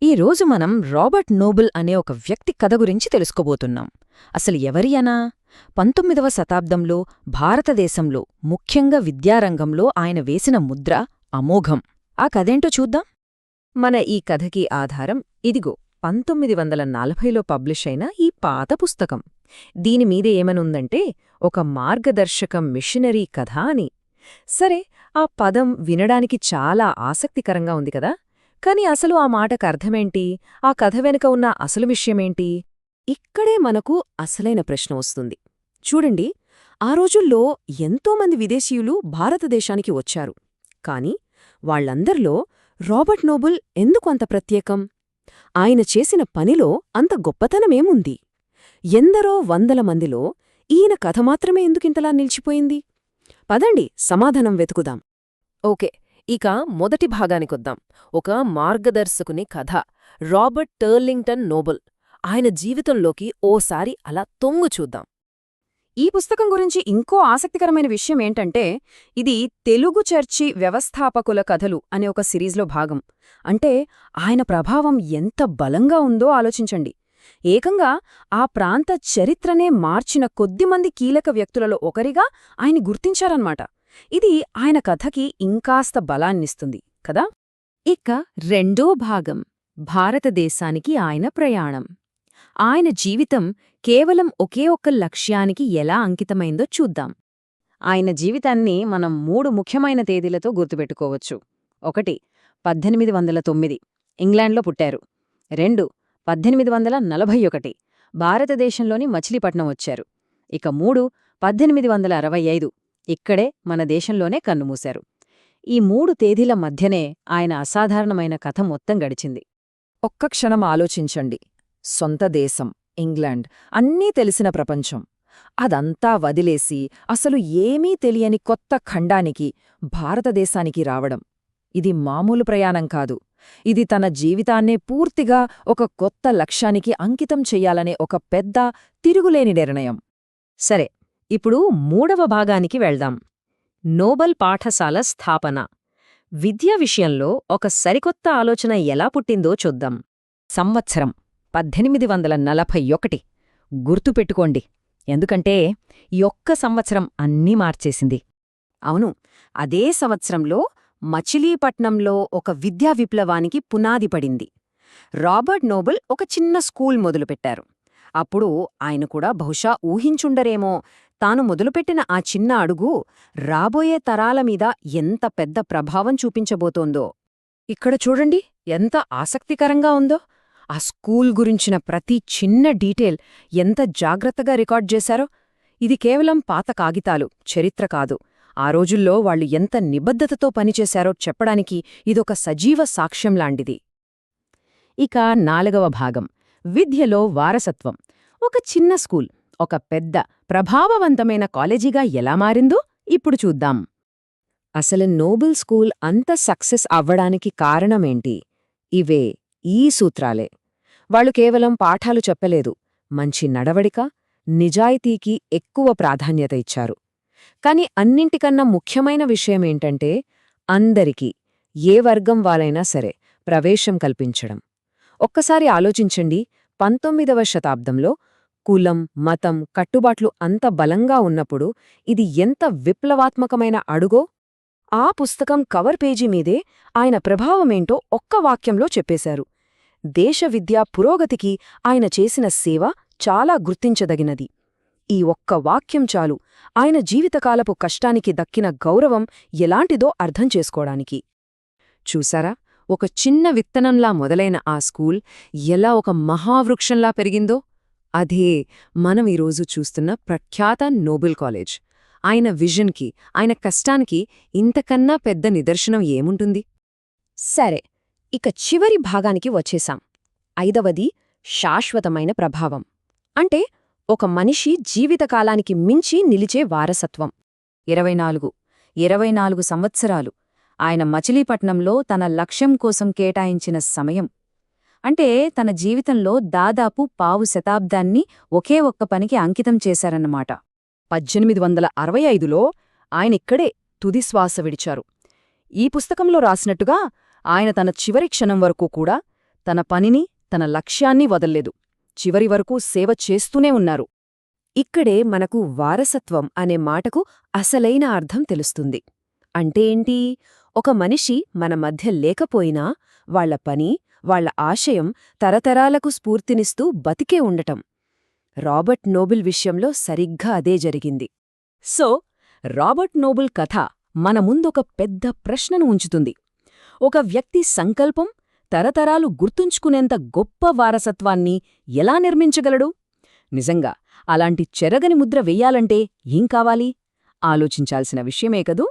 ఈరోజు మనం Robert Nobel అనే ఒక వ్యక్తి కథ గురించి తెలుసుకోబోతున్నాం. అసలు ఎవరియనా? 19వ శతాబ్దంలో భారతదేశంలో ముఖ్యంగా విద్యారంగంలో ఆయన వేసిన ముద్ర అమోఘం. ఆ కథేంటో చూద్దాం. మన ఈ కథకి ఆధారం ఇదిగో 1940లో పబ్లిష్ అయిన ఈ పాత పుస్తకం. దీనిమీద ఏమనుందంటే ఒక మార్గదర్శకం మిషనరీ కథ అని. సరే, ఆ పదం వినడానికి చాలా ఆసక్తికరంగా ఉంది కదా. కాని అసలు ఆ మాటకర్థమేంటి? ఆ కథ వెనుక ఉన్న అసలు విషయమేంటి? ఇక్కడే మనకు అసలైన ప్రశ్న వస్తుంది. చూడండి, ఆ రోజుల్లో ఎంతోమంది విదేశీయులు భారతదేశానికి వచ్చారు. కాని వాళ్లందర్లో రాబర్ట్ నోబుల్ ఎందుకు అంత ప్రత్యేకం? ఆయన చేసిన పనిలో అంత గొప్పతనమేముంది? ఎందరో వందల మందిలో ఈయన కథ మాత్రమే ఎందుకింతలా నిలిచిపోయింది? పదండి సమాధానం వెతుకుదాం. ఓకే, ఇక మొదటి భాగానికొద్దాం. ఒక మార్గదర్శకుని కథ, రాబర్ట్ టర్లింగ్టన్ నోబుల్. ఆయన జీవితంలోకి ఓసారి అలా తొంగు చూద్దాం. ఈ పుస్తకం గురించి ఇంకో ఆసక్తికరమైన విషయమేంటంటే, ఇది తెలుగు చర్చి వ్యవస్థాపకుల కథలు అనే ఒక సిరీస్లో భాగం. అంటే ఆయన ప్రభావం ఎంత బలంగా ఉందో ఆలోచించండి. ఏకంగా ఆ ప్రాంత చరిత్రనే మార్చిన కొద్దిమంది కీలక వ్యక్తులలో ఒకరిగా ఆయన్ని గుర్తించారన్నమాట. ఇది ఆయన కథకి ఇంకాస్త బలాన్నిస్తుంది కదా. ఇక రెండో భాగం, భారతదేశానికి ఆయన ప్రయాణం. ఆయన జీవితం కేవలం ఒకే ఒక్క లక్ష్యానికి ఎలా అంకితమైందో చూద్దాం. ఆయన జీవితాన్ని మనం 3 ముఖ్యమైన తేదీలతో గుర్తుపెట్టుకోవచ్చు. 1 1809 ఇంగ్లాండ్లో పుట్టారు. 2 1841 భారతదేశంలోని మచిలీపట్నం వచ్చారు. ఇక 3 1865 ఇక్కడే మన దేశంలోనే కన్నుమూశారు. ఈ 3 తేదీల మధ్యనే ఆయన అసాధారణమైన కథ మొత్తం గడిచింది. ఒక్క క్షణం ఆలోచించండి. సొంత దేశం ఇంగ్లాండ్, అన్నీ తెలిసిన ప్రపంచం, అదంతా వదిలేసి అసలు ఏమీ తెలియని కొత్త ఖండానికి, భారతదేశానికి రావడం. ఇది మామూలు ప్రయాణం కాదు. ఇది తన జీవితాన్నే పూర్తిగా ఒక కొత్త లక్ష్యానికి అంకితం చెయ్యాలనే ఒక పెద్ద, తిరుగులేని నిర్ణయం. సరే, ఇప్పుడు 3వ భాగానికి వెళ్దాం. నోబెల్ పాఠశాల స్థాపన. విద్య విషయంలో ఒక సరికొత్త ఆలోచన ఎలా పుట్టిందో చూద్దాం. సంవత్సరం 1841. గుర్తుపెట్టుకోండి, ఎందుకంటే ఈ ఒక్క సంవత్సరం అన్నీ మార్చేసింది. అవును, అదే సంవత్సరంలో మచిలీపట్నంలో ఒక విద్యా విప్లవానికి పునాది పడింది. రాబర్ట్ నోబుల్ ఒక చిన్న స్కూల్ మొదలుపెట్టారు. అప్పుడు ఆయన కూడా బహుశా ఊహించుండరేమో, తాను మొదలుపెట్టిన ఆ చిన్న అడుగు రాబోయే తరాల మీద ఎంత పెద్ద ప్రభావం చూపించబోతోందో. ఇక్కడ చూడండి, ఎంత ఆసక్తికరంగా ఉందో. ఆ స్కూల్ గురించిన ప్రతి చిన్న డీటెయిల్ ఎంత జాగ్రత్తగా రికార్డ్ చేశారో. ఇది కేవలం పాత కాగితాలు, చరిత్ర కాదు. ఆ రోజుల్లో వాళ్లు ఎంత నిబద్ధతతో పనిచేశారో చెప్పడానికి ఇదొక సజీవ సాక్ష్యంలాంటిది. ఇక 4వ భాగం, విద్యలో వారసత్వం. ఒక చిన్న స్కూల్ ఒక పెద్ద, ప్రభావవంతమైన కాలేజీగా ఎలా మారిందో ఇప్పుడు చూద్దాం. అసలు నోబెల్ స్కూల్ అంత సక్సెస్ అవ్వడానికి కారణమేంటి? ఇవే, ఈ సూత్రాలే. వాళ్లు కేవలం పాఠాలు చెప్పలేదు, మంచి నడవడిక, నిజాయితీకి ఎక్కువ ప్రాధాన్యత ఇచ్చారు. కాని అన్నింటికన్నా ముఖ్యమైన విషయమేంటంటే, అందరికీ, ఏ వర్గం వాళ్ళైనా సరే, ప్రవేశం కల్పించడం. ఒక్కసారి ఆలోచించండి, 19వ శతాబ్దంలో కులం, మతం, కట్టుబాట్లు అంత బలంగా ఉన్నప్పుడు ఇది ఎంత విప్లవాత్మకమైన అడుగో. ఆ పుస్తకం కవర్ పేజీ మీదే ఆయన ప్రభావమేంటో ఒక్క వాక్యంలో చెప్పేశారు. దేశ విద్యా పురోగతికి ఆయన చేసిన సేవ చాలా గుర్తించదగినది. ఈ ఒక్క వాక్యం చాలు ఆయన జీవితకాలపు కష్టానికి దక్కిన గౌరవం ఎలాంటిదో అర్థం చేసుకోవడానికి. చూసారా, ఒక చిన్న విత్తనంలా మొదలైన ఆ స్కూల్ ఎలా ఒక మహావృక్షంలా పెరిగిందో. అదే మనం ఈరోజు చూస్తున్న ప్రఖ్యాత నోబెల్ కాలేజ్. ఆయన విజన్కి, ఆయన కష్టానికి ఇంతకన్నా పెద్ద నిదర్శనం ఏముంటుంది? సరే, ఇక చివరి భాగానికి వచ్చేశాం. 5వది, శాశ్వతమైన ప్రభావం. అంటే ఒక మనిషి జీవితకాలానికి మించి నిలిచే వారసత్వం. 24 సంవత్సరాలు ఆయన మచిలీపట్నంలో తన లక్ష్యం కోసం కేటాయించిన సమయం. అంటే తన జీవితంలో దాదాపు పావు శతాబ్దాన్ని ఒకే ఒక్క పనికి అంకితం చేశారన్నమాట. 1865లో ఆయనిక్కడే తుదిశ్వాస విడిచారు. ఈ పుస్తకంలో రాసినట్టుగా ఆయన తన చివరి క్షణం వరకు కూడా తన పనిని, తన లక్ష్యాన్ని వదల్లేదు. చివరి వరకు సేవ చేస్తూనే ఉన్నారు. ఇక్కడే మనకు వారసత్వం అనే మాటకు అసలైన అర్థం తెలుస్తుంది. అంటే ఏంటి? ఒక మనిషి మన మధ్య లేకపోయినా వాళ్ల పని, వాళ్ల ఆశయం తరతరాలకు స్ఫూర్తినిస్తూ బతికే ఉండటం. రాబర్ట్ నోబుల్ విషయంలో సరిగ్గా అదే జరిగింది. సో, రాబర్ట్ నోబుల్ కథ మన ముందొక పెద్ద ప్రశ్నను ఉంచుతుంది. ఒక వ్యక్తి సంకల్పం తరతరాలు గుర్తుంచుకునేంత గొప్ప వారసత్వాన్ని ఎలా నిర్మించగలడు? నిజంగా అలాంటి చెరగని ముద్ర వెయ్యాలంటే ఏం కావాలి? ఆలోచించాల్సిన విషయమే కదూ!